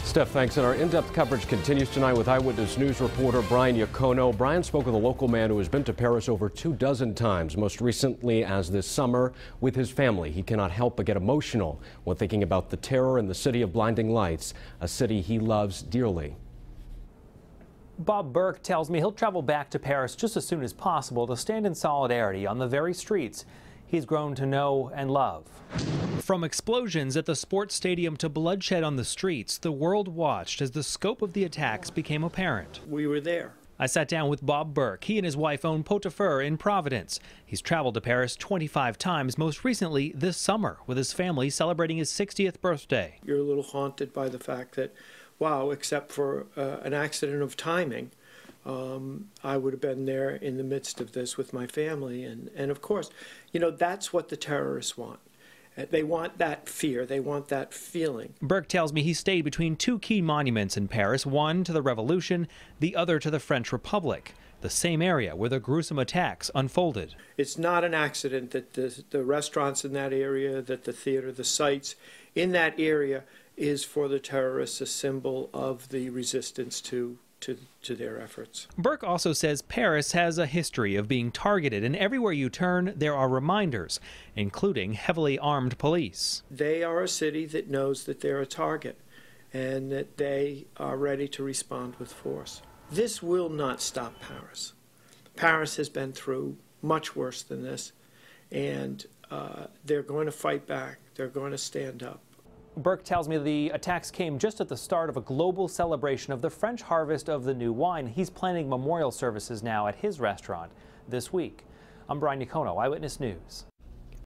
Steph, thanks. And our in-depth coverage continues tonight with Eyewitness News reporter Brian Iacono. Brian spoke with a local man who has been to Paris over 24 times, most recently as this summer with his family. He cannot help but get emotional when thinking about the terror in the city of blinding lights, a city he loves dearly. Bob Burke tells me he'll travel back to Paris just as soon as possible to stand in solidarity on the very streets he's grown to know and love. From explosions at the sports stadium to bloodshed on the streets, the world watched as the scope of the attacks became apparent. We were there. I sat down with Bob Burke. He and his wife own Pot-au-Feu in Providence. He's traveled to Paris 25 times, most recently this summer, with his family celebrating his 60th birthday. You're a little haunted by the fact that, wow, except for an accident of timing, I would have been there in the midst of this with my family. And of course, you know, that's what the terrorists want. They want that fear. They want that feeling. Burke tells me he stayed between two key monuments in Paris, one to the Revolution, the other to the French Republic, the same area where the gruesome attacks unfolded. It's not an accident that the restaurants in that area, that the theater, the sites in that area is for the terrorists a symbol of the resistance to their efforts. Burke also says Paris has a history of being targeted, and everywhere you turn there are reminders, including heavily armed police. They are a city that knows that they're a target and that they are ready to respond with force. This will not stop Paris. Paris has been through much worse than this, and they're going to fight back. They're going to stand up. Burke tells me the attacks came just at the start of a global celebration of the French harvest of the new wine. He's planning memorial services now at his restaurant this week. I'm Brian Iacono, Eyewitness News.